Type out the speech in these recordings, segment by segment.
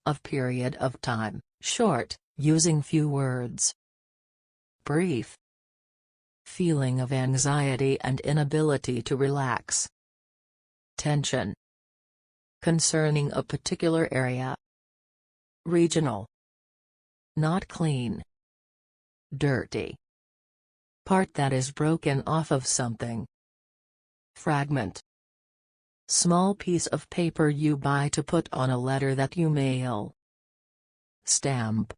of period of time, short, using few words. Brief. Feeling of anxiety and inability to relax. Tension. Concerning a particular area. Regional. Not clean. Dirty. Part that is broken off of something. Fragment. Small piece of paper you buy to put on a letter that you mail. Stamp.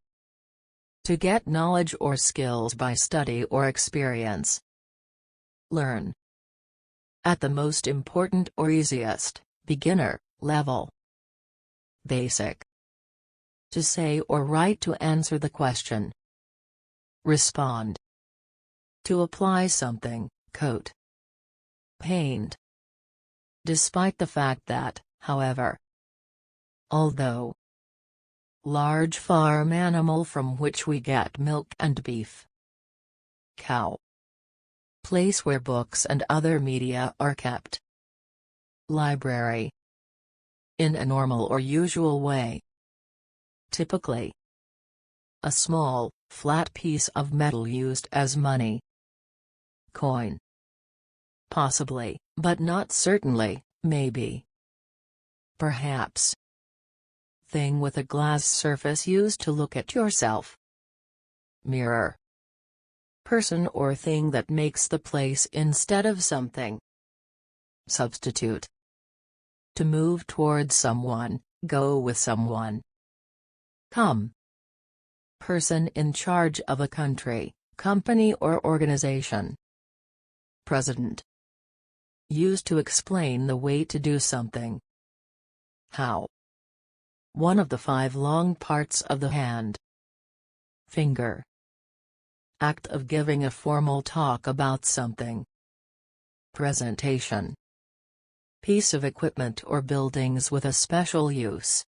To get knowledge or skills by study or experience. Learn. At the most important or easiest, beginner, level. Basic. To say or write to answer the question. Respond. To apply something, coat. Paint. Despite the fact that, however. Although. Large farm animal from which we get milk and beef. Cow. Place where books and other media are kept. Library. In a normal or usual way. Typically. A small, flat piece of metal used as money. Coin. Possibly, but not certainly, maybe. Perhaps. Thing with a glass surface used to look at yourself. Mirror. Person or thing that makes the place instead of something. Substitute. To move towards someone, go with someone. Come. Person in charge of a country, company or organization. President. Used to explain the way to do something. How. One of the 5 long parts of the hand. Finger. Act of giving a formal talk about something. Presentation. Piece of equipment or buildings with a special use.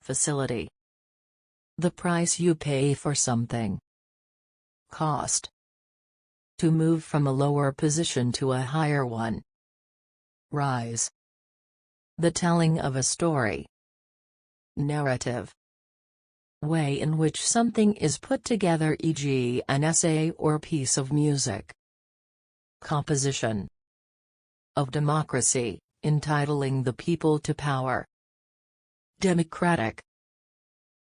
Facility. The price you pay for something. Cost. To move from a lower position to a higher one. Rise. The telling of a story. Narrative. Way in which something is put together, e.g. an essay or piece of music. Composition. Of democracy, entitling the people to power. Democratic.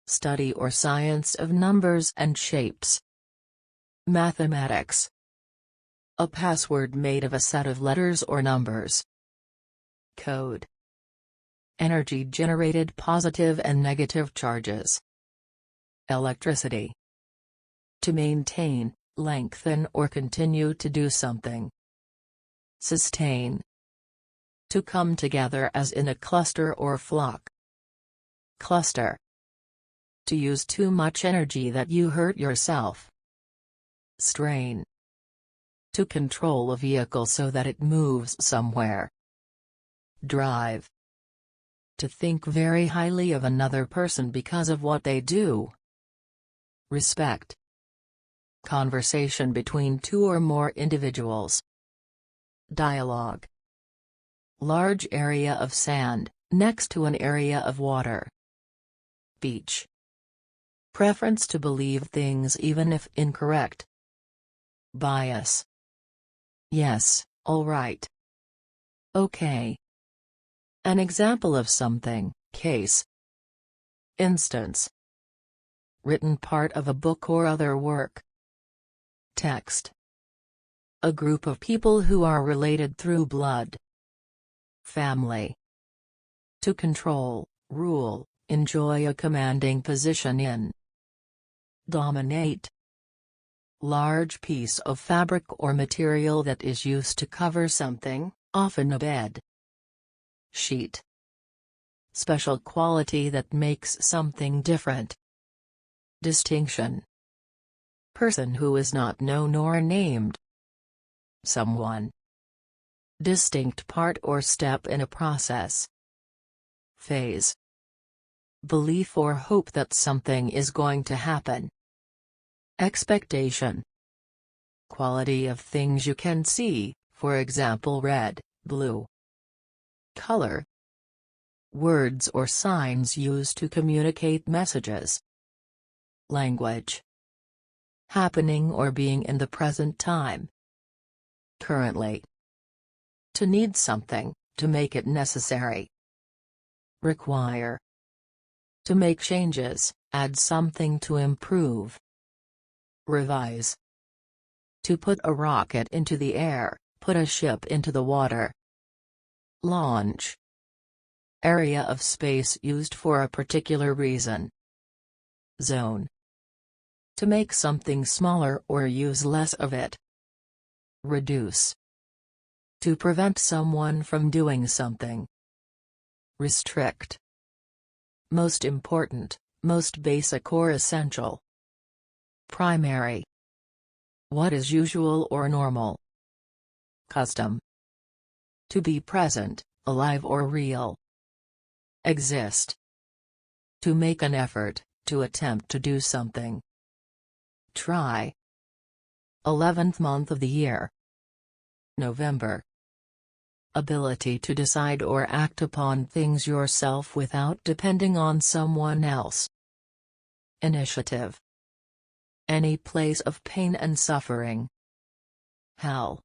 Study or science of numbers and shapes. Mathematics. A password made of a set of letters or numbers. Code. Energy generated positive and negative charges. Electricity. To maintain, lengthen or continue to do something. Sustain. To come together as in a cluster or flock. Cluster. To use too much energy that you hurt yourself. Strain. To control a vehicle so that it moves somewhere. Drive. To think very highly of another person because of what they do. Respect. Conversation between 2 or more individuals. Dialogue. Large area of sand, next to an area of water. Beach. Preference to believe things even if incorrect. Bias. Yes, all right. Okay. An example of something, case. Instance. Written part of a book or other work. Text. A group of people who are related through blood. Family. To control, rule, enjoy a commanding position in. Dominate. Large piece of fabric or material that is used to cover something, often a bed. Sheet. Special quality that makes something different. Distinction. Person who is not known or named. Someone. Distinct part or step in a process. Phase. Belief or hope that something is going to happen. Expectation. Quality of things you can see, for example red, blue. Color. Words or signs used to communicate messages. Language. Happening or being in the present time. Currently. To need something, to make it necessary. Require. To make changes, add something to improve. Revise. To put a rocket into the air, put a ship into the water. Launch. Area of space used for a particular reason. Zone. To make something smaller or use less of it. Reduce. To prevent someone from doing something. Restrict. Most important, most basic or essential. Primary. What is usual or normal. Custom. To be present, alive or real. Exist. To make an effort, to attempt to do something. Try. 11th month of the year. November. Ability to decide or act upon things yourself without depending on someone else. Initiative. Any place of pain and suffering. Hell.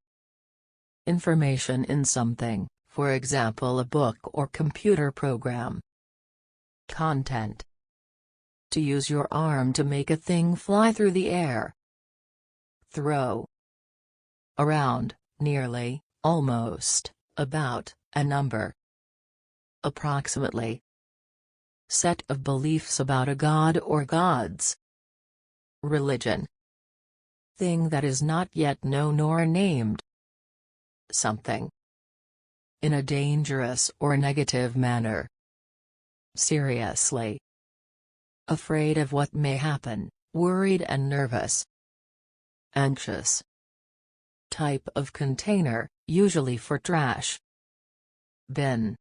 Information in something, for example a book or computer program. Content. To use your arm to make a thing fly through the air. Throw. Around, nearly, almost, about, a number. Approximately. Set of beliefs about a god or gods. Religion. Thing that is not yet known or named. Something. In a dangerous or negative manner. Seriously. Afraid of what may happen, worried and nervous. Anxious. Type of container, usually for trash. Bin.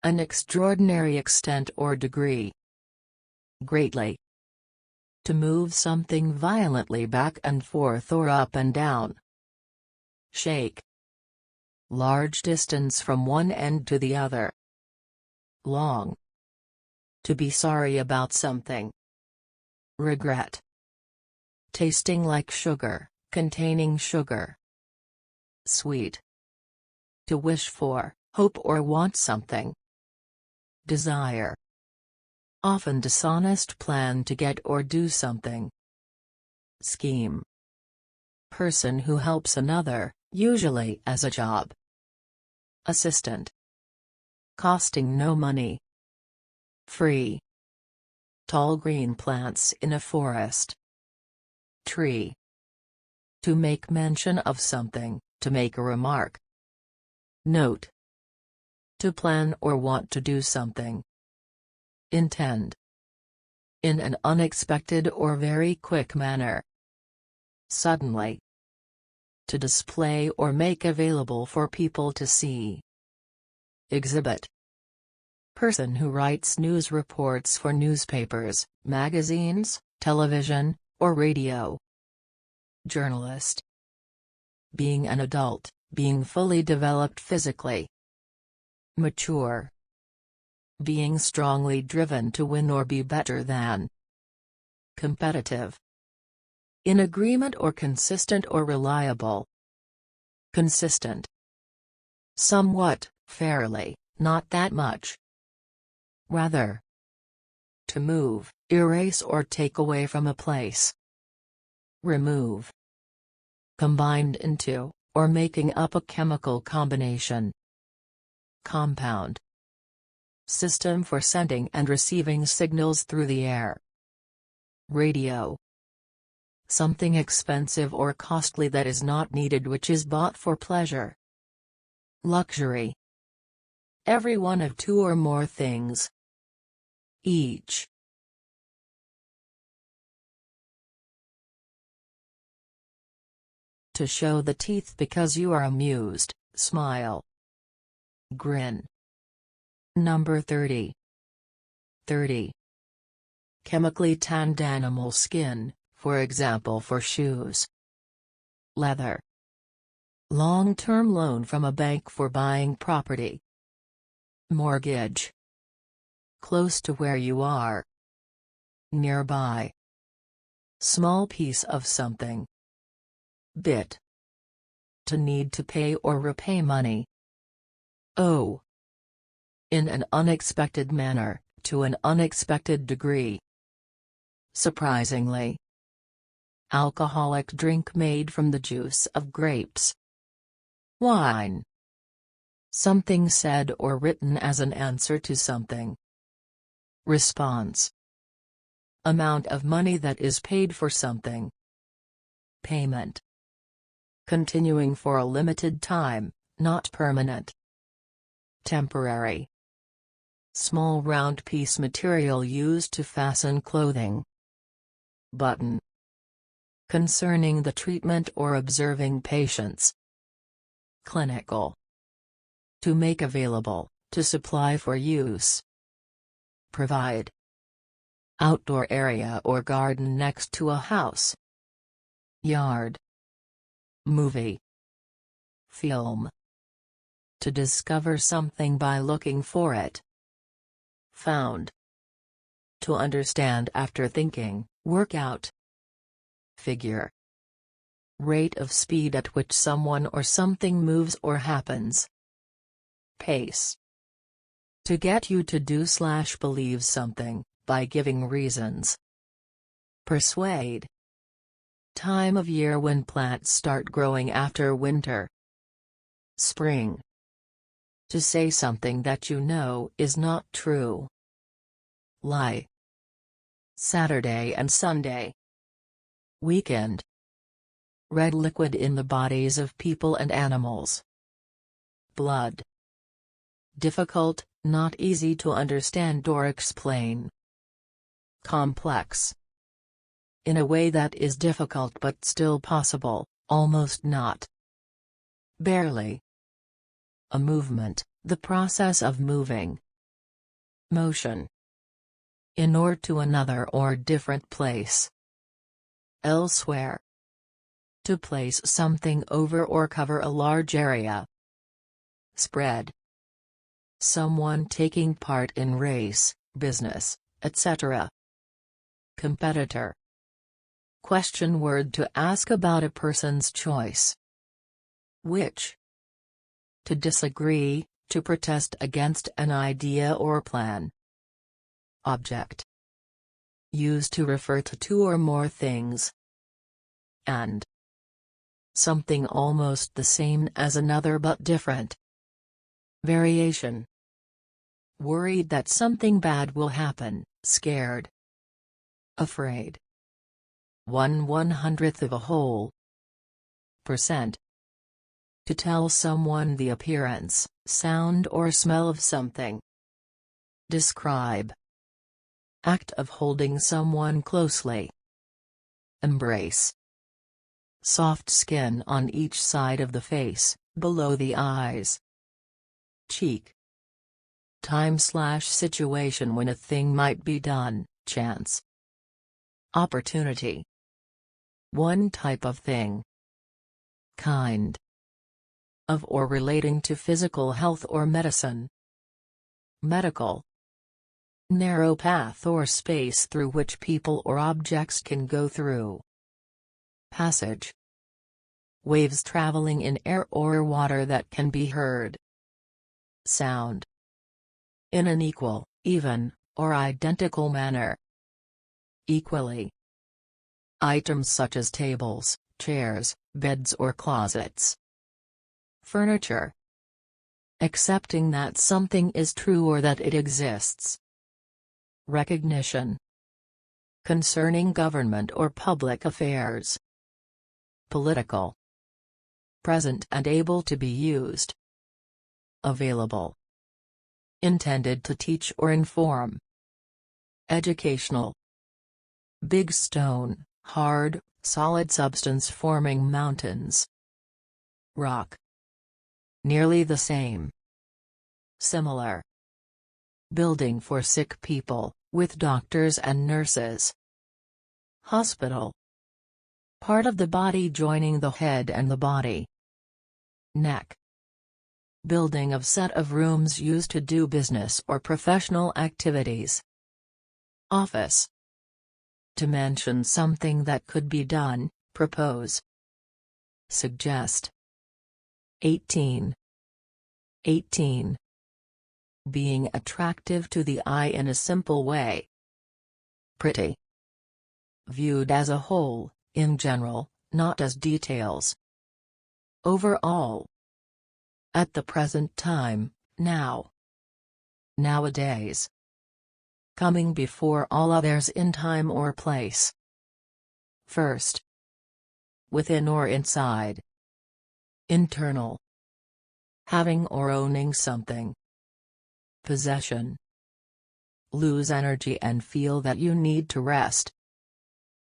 An extraordinary extent or degree. Greatly. To move something violently back and forth or up and down. Shake. Large distance from one end to the other. Long. To be sorry about something. Regret. Tasting like sugar, containing sugar. Sweet. To wish for, hope or want something. Desire. Often dishonest plan to get or do something. Scheme. Person who helps another, usually as a job. Assistant. Costing no money. Free. Tall green plants in a forest. Tree. To make mention of something, to make a remark. Note. To plan or want to do something. Intend. In an unexpected or very quick manner. Suddenly. To display or make available for people to see. Exhibit. Person who writes news reports for newspapers, magazines, television, or radio. Journalist. Being an adult, being fully developed physically. Mature. Being strongly driven to win or be better than. Competitive. In agreement or consistent or reliable. Consistent. Somewhat, fairly, not that much. Rather. To move, erase or take away from a place. Remove. Combined into, or making up a chemical combination. Compound. System for sending and receiving signals through the air. Radio. Something expensive or costly that is not needed which is bought for pleasure. Luxury. Every one of two or more things. Each. To show the teeth because you are amused, smile. Grin. Number 30. 30. Chemically tanned animal skin, for example for shoes. Leather. Long-term loan from a bank for buying property. Mortgage. Close to where you are. Nearby. Small piece of something. Bit. To need to pay or repay money. Oh. In an unexpected manner, to an unexpected degree. Surprisingly. Alcoholic drink made from the juice of grapes. Wine. Something said or written as an answer to something. Response. Amount of money that is paid for something. Payment. Continuing for a limited time, not permanent. Temporary. Small round piece material used to fasten clothing. Button. Concerning the treatment or observing patients. Clinical. To make available, to supply for use. Provide. Outdoor area or garden next to a house. Yard. Movie. Film. To discover something by looking for it. Found. To understand after thinking, work out. Figure. Rate of speed at which someone or something moves or happens. Pace. To get you to do/believe something, by giving reasons. Persuade. Time of year when plants start growing after winter. Spring. To say something that you know is not true. Lie. Saturday and Sunday. Weekend. Red liquid in the bodies of people and animals. Blood. Difficult, not easy to understand or explain. Complex. In a way that is difficult but still possible, almost not. Barely. A movement, the process of moving. Motion. In or to another or different place. Elsewhere. To place something over or cover a large area. Spread. Someone taking part in race, business, etc. Competitor. Question word to ask about a person's choice. Which. To disagree, to protest against an idea or plan. Object. Used to refer to two or more things. And. Something almost the same as another but different. Variation. Worried that something bad will happen, scared. Afraid. 1/100th of a whole. Percent. To tell someone the appearance, sound or smell of something. Describe. Act of holding someone closely. Embrace. Soft skin on each side of the face, below the eyes. Cheek. Time/situation when a thing might be done, chance. Opportunity. One type of thing. Kind. Of or relating to physical health or medicine. Medical. Narrow path or space through which people or objects can go through. Passage. Waves traveling in air or water that can be heard. Sound. In an equal, even, or identical manner. Equally. Items such as tables, chairs, beds or closets. Furniture. Accepting that something is true or that it exists. Recognition. Concerning government or public affairs. Political. Present and able to be used. Available. Intended to teach or inform. Educational. Big stone, hard, solid substance forming mountains. Rock. Nearly the same. Similar. Building for sick people, with doctors and nurses. Hospital. Part of the body joining the head and the body. Neck. building of set of rooms used to do business or professional activities. Office. To mention something that could be done, propose. Suggest. 18. 18. Being attractive to the eye in a simple way. Pretty. Viewed as a whole, in general, not as details. Overall. At the present time, now. Nowadays. Coming before all others in time or place. First. Within or inside. Internal. Having or owning something. Possession. Lose energy and feel that you need to rest.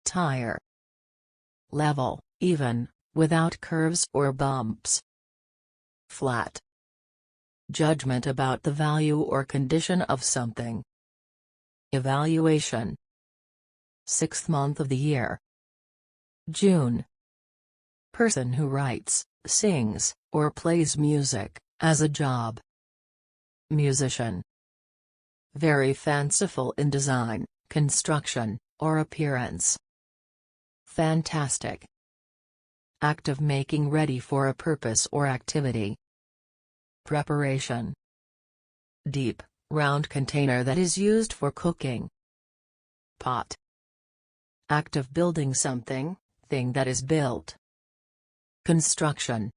Tire. Level, even, without curves or bumps. Flat. Judgment about the value or condition of something. Evaluation. 6th month of the year. June. Person who writes, sings, or plays music, as a job. Musician. Very fanciful in design, construction, or appearance. Fantastic. Act of making ready for a purpose or activity. Preparation. Deep, round container that is used for cooking. Pot. Act of building something, thing that is built. Construction.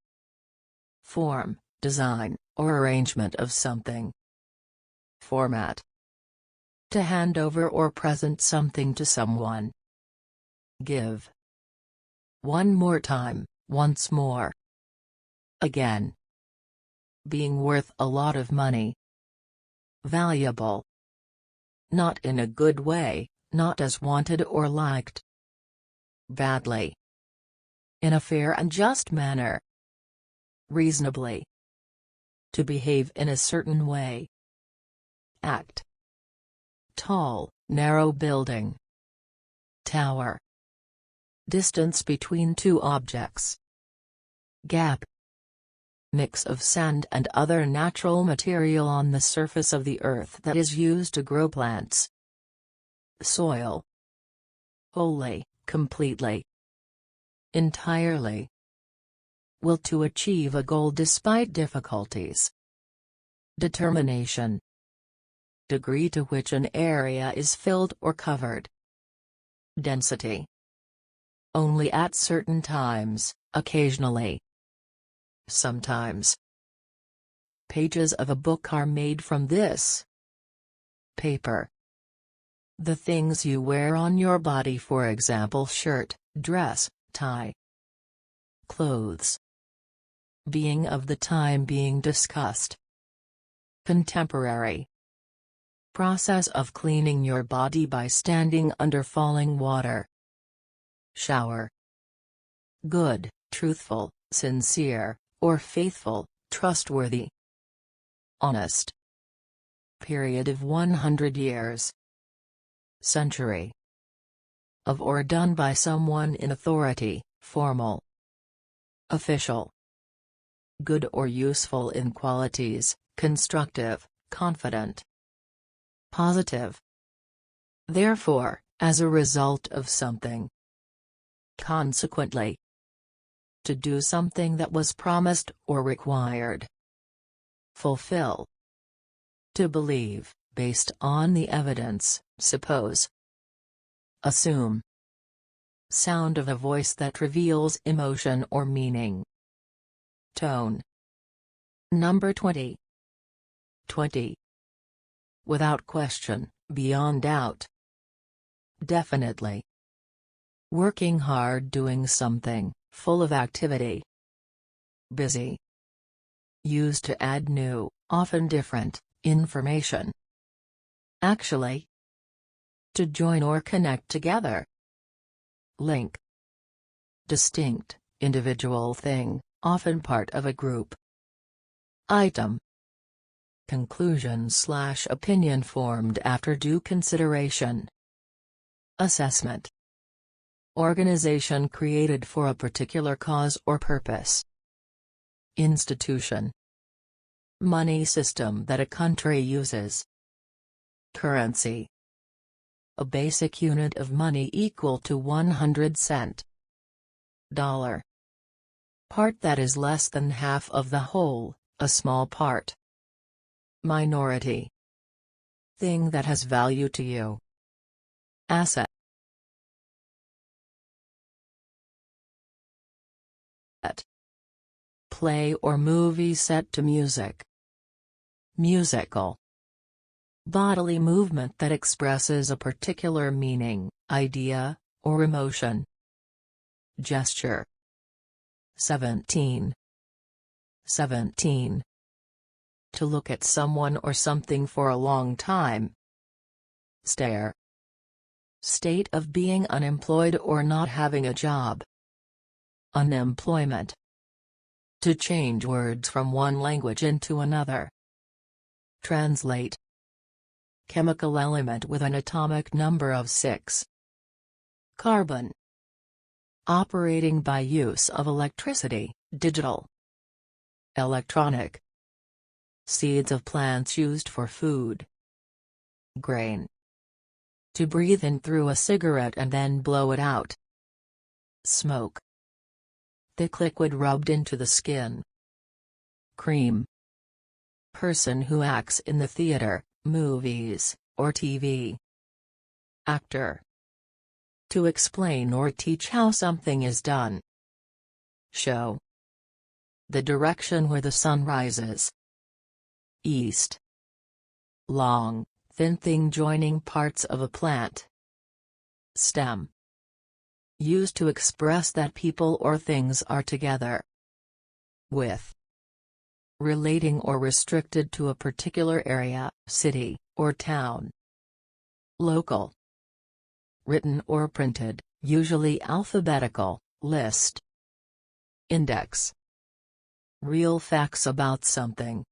Form, design, or arrangement of something. Format. To hand over or present something to someone. Give. One more time, once more. Again. Being worth a lot of money. Valuable. Not in a good way, not as wanted or liked. Badly. In a fair and just manner. Reasonably. To behave in a certain way. Act. Tall, narrow building. Tower. Distance between two objects. Gap. Mix of sand and other natural material on the surface of the earth that is used to grow plants. Soil. Wholly, completely. Entirely. Will to achieve a goal despite difficulties. Determination. Degree to which an area is filled or covered. Density. Only at certain times, occasionally. Sometimes. Pages of a book are made from this. Paper. The things you wear on your body, for example shirt, dress, tie. Clothes. Being of the time being discussed. Contemporary. Process of cleaning your body by standing under falling water. Shower. Good, truthful, sincere, or faithful, trustworthy. Honest. Period of 100 years. Century. Of or done by someone in authority, formal. Official. Good or useful in qualities, constructive, confident. Positive. Therefore, as a result of something. Consequently. To do something that was promised or required. Fulfill. To believe, based on the evidence, suppose. Assume. Sound of a voice that reveals emotion or meaning. Tone. Number 20. 20. Without question, beyond doubt. Definitely. Working hard doing something, full of activity. Busy. Used to add new, often different, information. Actually. To join or connect together. Link. Distinct, individual thing, often part of a group. Item. Conclusion/opinion formed after due consideration. Assessment. Organization created for a particular cause or purpose. Institution. Money system that a country uses. Currency. A basic unit of money equal to 100 cent. Dollar. Part that is less than half of the whole, a small part. Minority. Thing that has value to you. Asset. Play or movie set to music. Musical. Bodily movement that expresses a particular meaning, idea, or emotion. Gesture. 17. 17. To look at someone or something for a long time. Stare. State of being unemployed or not having a job. Unemployment. To change words from one language into another. Translate. Chemical element with an atomic number of 6. Carbon. Operating by use of electricity, digital. Electronic. Seeds of plants used for food. Grain. To breathe in through a cigarette and then blow it out. Smoke. Thick liquid rubbed into the skin. Cream. Person who acts in the theater, movies, or TV. Actor. To explain or teach how something is done. Show. The direction where the sun rises. East. Long, thin thing joining parts of a plant. Stem. Used to express that people or things are together. With. Relating or restricted to a particular area, city, or town. Local. Written or printed, usually alphabetical, list. Index. Real facts about something.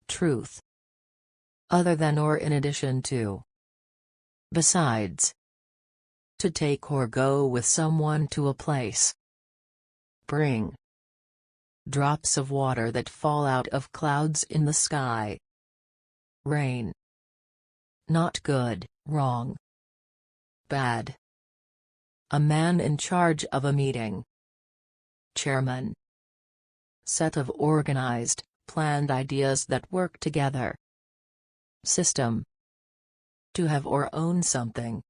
Truth. Other than or in addition to. Besides. To take or go with someone to a place. Bring. Drops of water that fall out of clouds in the sky. Rain. Not good, wrong. Bad. A man in charge of a meeting. Chairman. Set of organized, planned ideas that work together. System. To have or own something.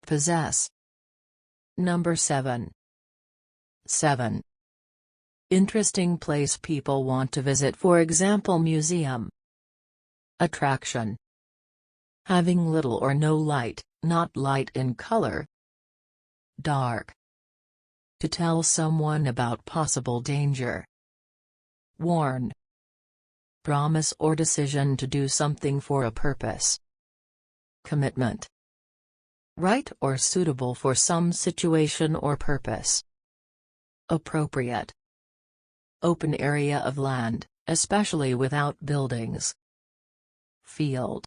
Possess. Number 7. 7. Interesting place people want to visit, for example museum. Attraction. Having little or no light, not light in color. Dark. To tell someone about possible danger. Warn. Promise or decision to do something for a purpose. Commitment. Right or suitable for some situation or purpose. Appropriate. Open area of land, especially without buildings. Field.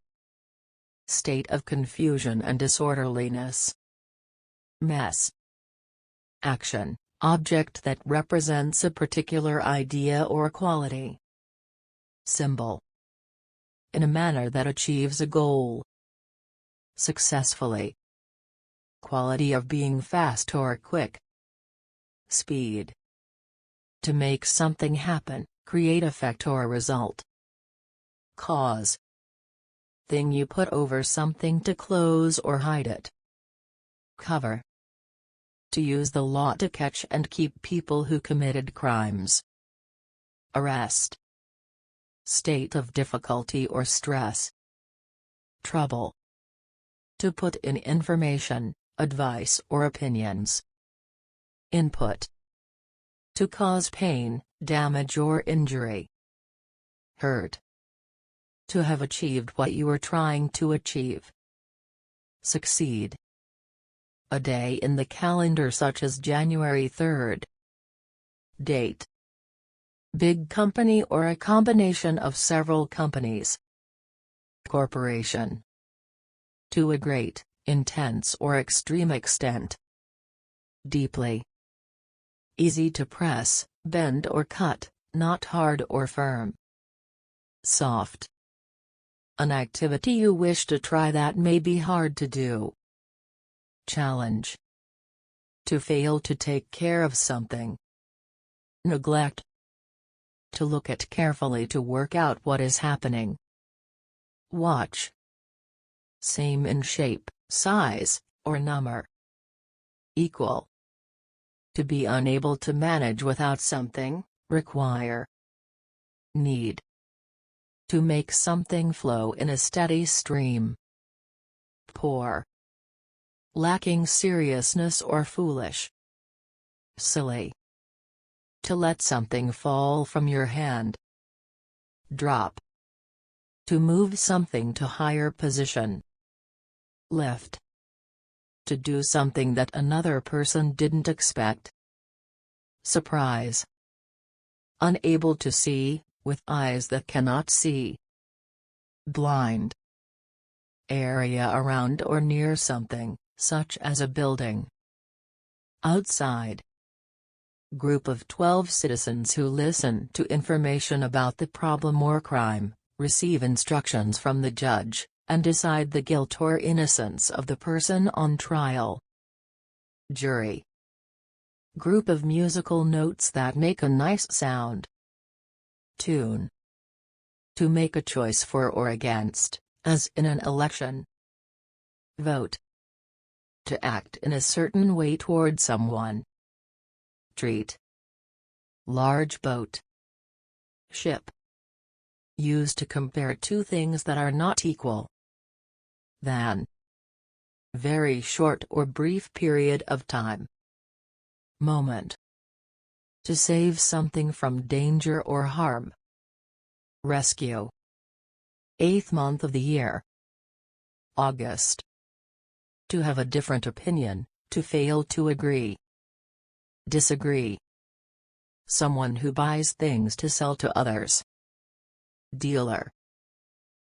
State of confusion and disorderliness. Mess. Action, object that represents a particular idea or quality. Symbol. In a manner that achieves a goal. Successfully. Quality of being fast or quick. Speed. To make something happen, create effect or result. Cause. Thing you put over something to close or hide it. Cover. To use the law to catch and keep people who committed crimes. Arrest. State of difficulty or stress. Trouble. To put in information, advice or opinions. Input. To cause pain, damage or injury. Hurt. To have achieved what you were trying to achieve. Succeed. A day in the calendar such as January 3rd. Date. Big company or a combination of several companies. Corporation. To a great, intense or extreme extent. Deeply. Easy to press, bend or cut, not hard or firm. Soft. An activity you wish to try that may be hard to do. Challenge. To fail to take care of something. Neglect. To look at carefully to work out what is happening. Watch. Same in shape, size, or number. Equal. To be unable to manage without something, require. Need. To make something flow in a steady stream. Poor. Lacking seriousness or foolish. Silly. To let something fall from your hand. Drop. To move something to higher position. Lift. To do something that another person didn't expect. Surprise. Unable to see, with eyes that cannot see. Blind. Area around or near something, such as a building. Outside. Group of 12 citizens who listen to information about the problem or crime, receive instructions from the judge, and decide the guilt or innocence of the person on trial. Jury. Group of musical notes that make a nice sound. Tune. To make a choice for or against, as in an election. Vote. To act in a certain way toward someone. Treat. Large boat. Ship. Used to compare two things that are not equal. Than. Very short or brief period of time. Moment. To save something from danger or harm. Rescue. 8th month of the year. August. To have a different opinion, to fail to agree. Disagree. Someone who buys things to sell to others. Dealer.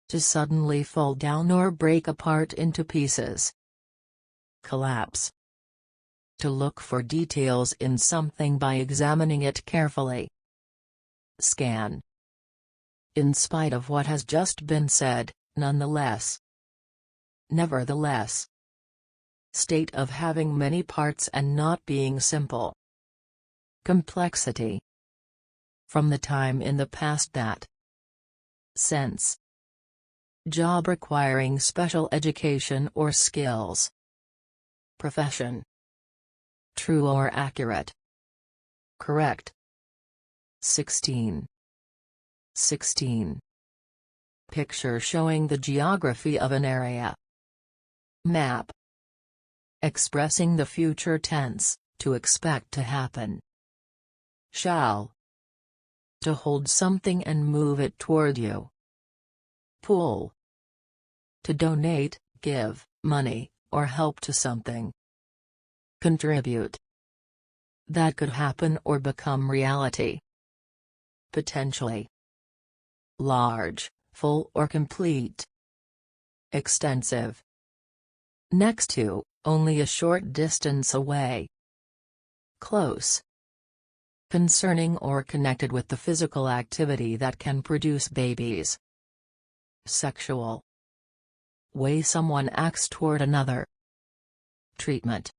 To suddenly fall down or break apart into pieces. Collapse. To look for details in something by examining it carefully. Scan. In spite of what has just been said, nonetheless. Nevertheless. State of having many parts and not being simple. Complexity. From the time in the past that. Sense. Job requiring special education or skills. Profession. True or accurate. Correct. 16. 16. Picture showing the geography of an area. Map. Expressing the future tense, to expect to happen. Shall. To hold something and move it toward you. Pool. To donate, give, money, or help to something. Contribute. That could happen or become reality. Potentially. Large, full or complete. Extensive. Next to, only a short distance away. Close. Concerning or connected with the physical activity that can produce babies. Sexual. Way someone acts toward another. Treatment.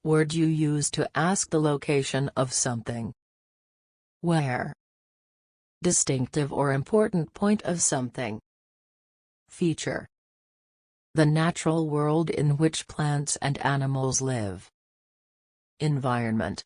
Word you use to ask the location of something. Where. Distinctive or important point of something. Feature. The natural world in which plants and animals live. Environment.